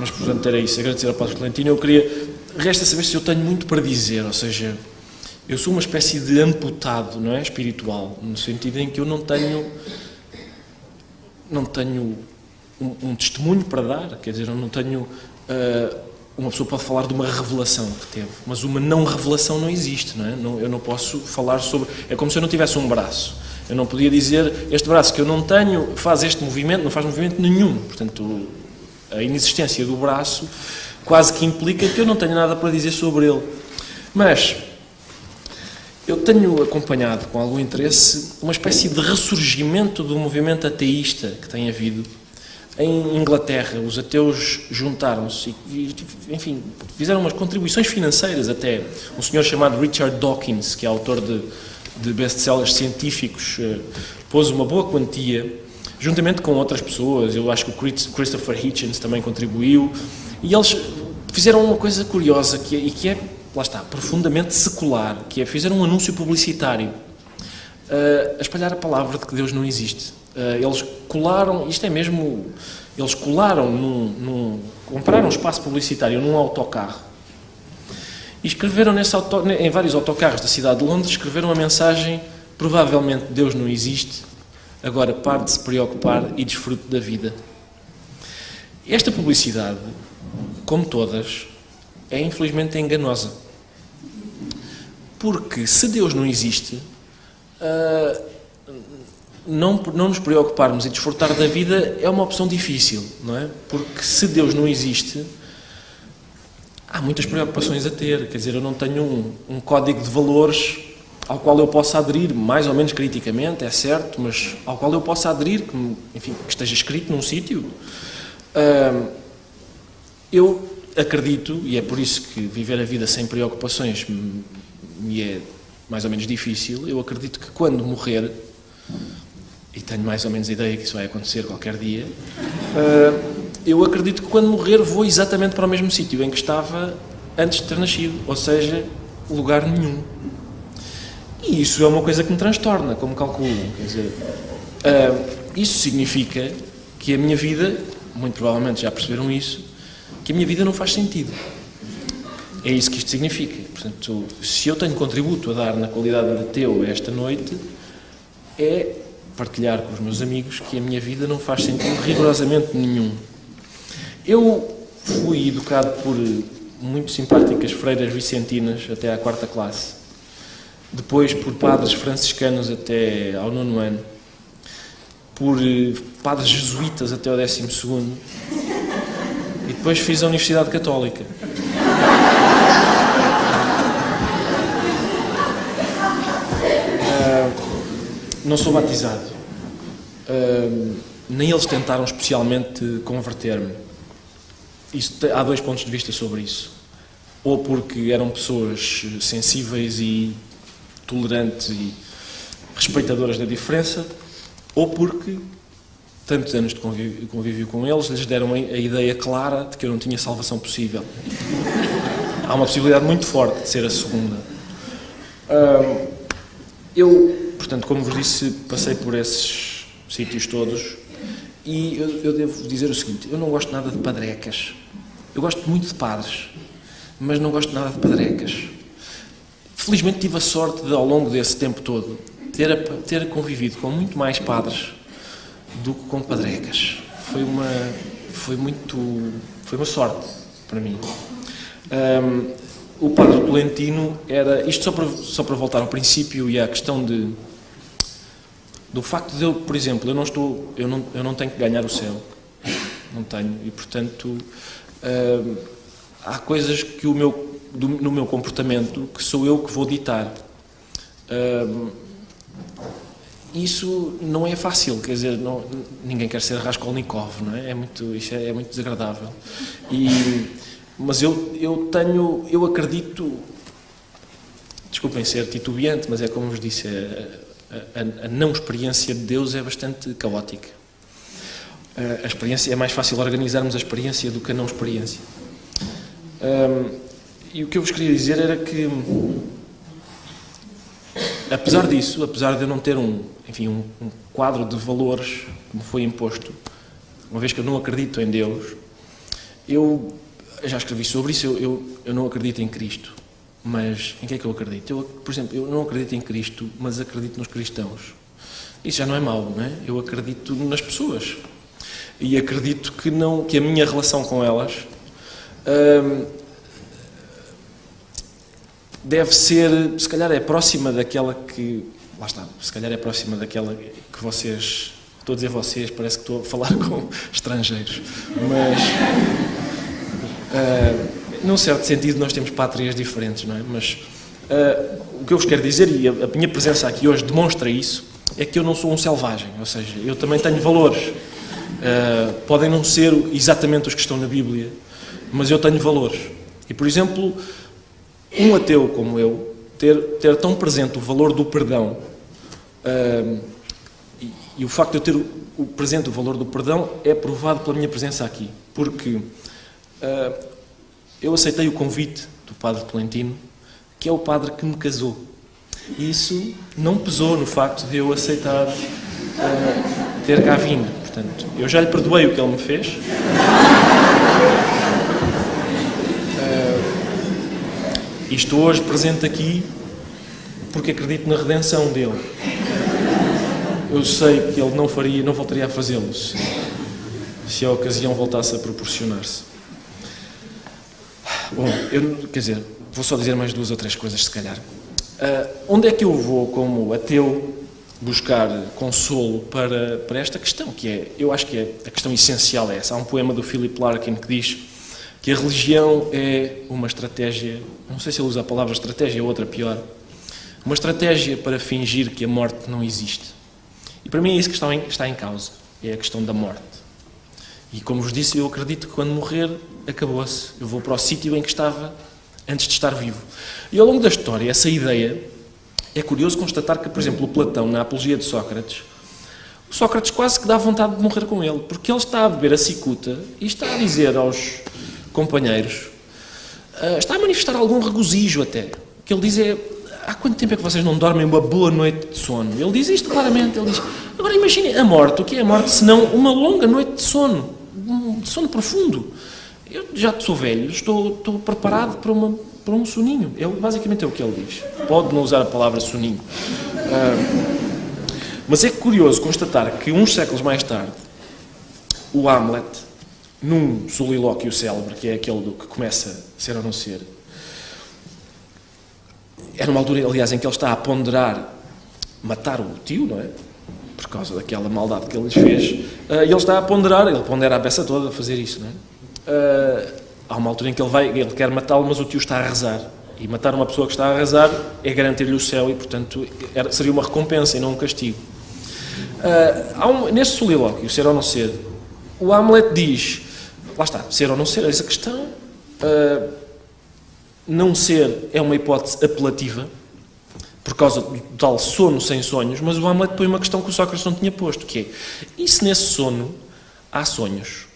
mas portanto era isso, agradecer ao Padre Tolentino. Eu queria, resta saber se eu tenho muito para dizer, ou seja, eu sou uma espécie de amputado, não é, espiritual, no sentido em que eu não tenho um testemunho para dar, quer dizer, eu não tenho, uma pessoa pode falar de uma revelação que teve, mas uma não revelação não existe, não é? Eu não posso falar sobre, é como se eu não tivesse um braço, eu não podia dizer, este braço que eu não tenho faz este movimento, não faz movimento nenhum, portanto, a inexistência do braço quase que implica que eu não tenho nada para dizer sobre ele. Mas eu tenho acompanhado com algum interesse uma espécie de ressurgimento do movimento ateísta que tem havido. Em Inglaterra, os ateus juntaram-se e, enfim, fizeram umas contribuições financeiras até. Um senhor chamado Richard Dawkins, que é autor de best-sellers científicos, pôs uma boa quantia, juntamente com outras pessoas. Eu acho que o Christopher Hitchens também contribuiu. E eles fizeram uma coisa curiosa, que é, lá está, profundamente secular, que é, fizeram um anúncio publicitário a espalhar a palavra de que Deus não existe. Eles colaram, isto é mesmo, eles colaram compraram um espaço publicitário num autocarro e escreveram em vários autocarros da cidade de Londres, escreveram uma mensagem, provavelmente Deus não existe, agora pare de se preocupar e desfrute da vida. Esta publicidade, como todas, é infelizmente enganosa. Porque se Deus não existe, não nos preocuparmos e desfrutar da vida é uma opção difícil, não é? Porque se Deus não existe, há muitas preocupações a ter. Quer dizer, eu não tenho um código de valores ao qual eu possa aderir, mais ou menos criticamente, é certo, mas ao qual eu possa aderir, que, enfim, que esteja escrito num sítio. Eu acredito, e é por isso que viver a vida sem preocupações me é mais ou menos difícil, eu acredito que quando morrer, e tenho mais ou menos a ideia que isso vai acontecer qualquer dia, eu acredito que quando morrer vou exatamente para o mesmo sítio em que estava antes de ter nascido, ou seja, lugar nenhum. E isso é uma coisa que me transtorna, como calculo. Quer dizer, isso significa que a minha vida, muito provavelmente já perceberam isso, que a minha vida não faz sentido. É isso que isto significa. Portanto, se eu tenho contributo a dar na qualidade de ateu esta noite, é partilhar com os meus amigos que a minha vida não faz sentido rigorosamente nenhum. Eu fui educado por muito simpáticas freiras vicentinas até à 4ª classe, depois por padres franciscanos até ao 9º ano, por padres jesuítas até ao 12º, e depois fiz a Universidade Católica. Não sou batizado. Nem eles tentaram especialmente converter-me. Há 2 pontos de vista sobre isso. Ou porque eram pessoas sensíveis e tolerantes e respeitadoras da diferença, ou porque tantos anos de convívio com eles lhes deram a ideia clara de que eu não tinha salvação possível. Há uma possibilidade muito forte de ser a segunda. Portanto, como vos disse, passei por esses sítios todos e eu devo dizer o seguinte: eu não gosto nada de padrecas. Eu gosto muito de padres, mas não gosto nada de padrecas. Felizmente tive a sorte de, ao longo desse tempo todo, ter convivido com muito mais padres do que com padrecas. Foi uma sorte para mim. O Padre Tolentino era, isto só para voltar ao princípio e à questão do facto de eu, por exemplo, eu não tenho que ganhar o céu, não tenho, e portanto há coisas que no meu comportamento que sou eu que vou ditar. Isso não é fácil, quer dizer, ninguém quer ser Raskolnikov, não é? Isso é muito desagradável. Mas eu acredito, desculpem ser titubeante, mas é como vos disse, a não experiência de Deus é bastante caótica. A experiência, é mais fácil organizarmos a experiência do que a não experiência. E o que eu vos queria dizer era que, apesar disso, apesar de eu não ter um quadro de valores que me foi imposto, uma vez que eu não acredito em Deus, eu já escrevi sobre isso, eu não acredito em Cristo, mas em que é que eu acredito? Por exemplo, eu não acredito em Cristo, mas acredito nos cristãos. Isso já não é mau, não é? Eu acredito nas pessoas e acredito que a minha relação com elas deve ser, se calhar é próxima daquela que, lá está, se calhar é próxima daquela que vocês, estou a dizer vocês, parece que estou a falar com estrangeiros, mas num certo sentido nós temos pátrias diferentes, não é? Mas o que eu vos quero dizer, e a minha presença aqui hoje demonstra isso, é que eu não sou um selvagem, ou seja, eu também tenho valores. Podem não ser exatamente os que estão na Bíblia, mas eu tenho valores. E, por exemplo, um ateu como eu, ter tão presente o valor do perdão, e o facto de eu ter presente o valor do perdão é provado pela minha presença aqui, porque eu aceitei o convite do Padre Tolentino, que é o padre que me casou. E isso não pesou no facto de eu aceitar ter cá vindo. Portanto, eu já lhe perdoei o que ele me fez. E estou hoje presente aqui porque acredito na redenção dele. Eu sei que ele não voltaria a fazê-lo se a ocasião voltasse a proporcionar-se. Bom, quer dizer, vou só dizer mais 2 ou 3 coisas, se calhar. Onde é que eu vou, como ateu, buscar consolo para esta questão, que é, eu acho que a questão essencial é essa. Há um poema do Philip Larkin que diz que a religião é uma estratégia, não sei se ele usa a palavra estratégia ou outra pior, uma estratégia para fingir que a morte não existe. E para mim é isso que está em causa, é a questão da morte. E como vos disse, eu acredito que quando morrer, acabou-se. Eu vou para o sítio em que estava antes de estar vivo. E ao longo da história, essa ideia, é curioso constatar que, por exemplo, o Platão, na Apologia de Sócrates, o Sócrates quase que dá vontade de morrer com ele, porque ele está a beber a cicuta e está a dizer aos companheiros, está a manifestar algum regozijo até. O que ele diz é, há quanto tempo é que vocês não dormem uma boa noite de sono? Ele diz isto claramente, ele diz, agora imaginem a morte, o que é a morte senão uma longa noite de sono profundo. Eu já sou velho, estou preparado para um soninho. Basicamente é o que ele diz. Pode não usar a palavra soninho. Mas é curioso constatar que uns séculos mais tarde, o Hamlet, num solilóquio célebre, que é aquele do que começa a ser ou não ser, era uma altura, aliás, em que ele está a ponderar matar o tio, não é? Por causa daquela maldade que ele lhes fez. E ele está a ponderar, ele pondera a peça toda a fazer isso, não é? Há uma altura em que ele quer matá-lo, mas o tio está a rezar. E matar uma pessoa que está a rezar é garantir-lhe o céu e, portanto, seria uma recompensa e não um castigo. Neste solilóquio, ser ou não ser, o Hamlet diz, lá está, ser ou não ser, essa questão, não ser é uma hipótese apelativa, por causa do tal sono sem sonhos, mas o Hamlet põe uma questão que o Sócrates não tinha posto, que é, e se nesse sono há sonhos?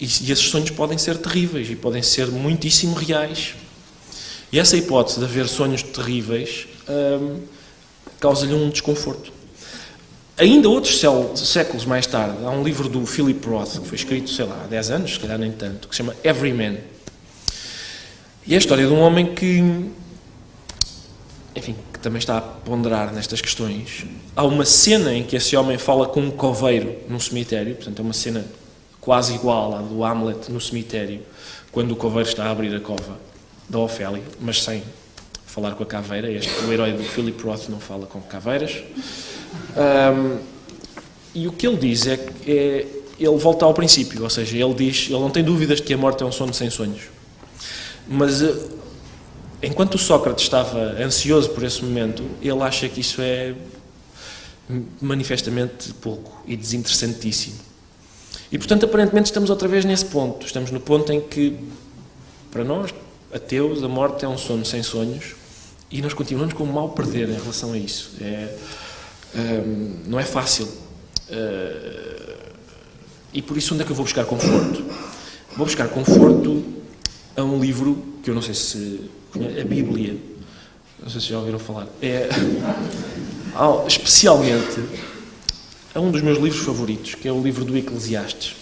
E esses sonhos podem ser terríveis e podem ser muitíssimo reais. E essa hipótese de haver sonhos terríveis causa-lhe um desconforto. Ainda outros séculos mais tarde, há um livro do Philip Roth, que foi escrito, sei lá, há 10 anos, se calhar nem tanto, que se chama Everyman. E é a história de um homem que, enfim, que também está a ponderar nestas questões. Há uma cena em que esse homem fala com um coveiro num cemitério, portanto é uma cena quase igual à do Hamlet no cemitério, quando o coveiro está a abrir a cova da Ofélia, mas sem falar com a caveira. O herói do Philip Roth não fala com caveiras. E o que ele diz é que ele volta ao princípio, ou seja, ele não tem dúvidas de que a morte é um sono sem sonhos. Mas enquanto o Sócrates estava ansioso por esse momento, ele acha que isso é manifestamente pouco e desinteressantíssimo. E, portanto, aparentemente estamos outra vez nesse ponto. Estamos no ponto em que, para nós, ateus, a morte é um sono sem sonhos e nós continuamos com um mal perder em relação a isso. Não é fácil. E por isso, onde é que eu vou buscar conforto? Vou buscar conforto a um livro que eu não sei se conhece, a Bíblia. Não sei se já ouviram falar. Especialmente a um dos meus livros favoritos, que é o livro do Eclesiastes.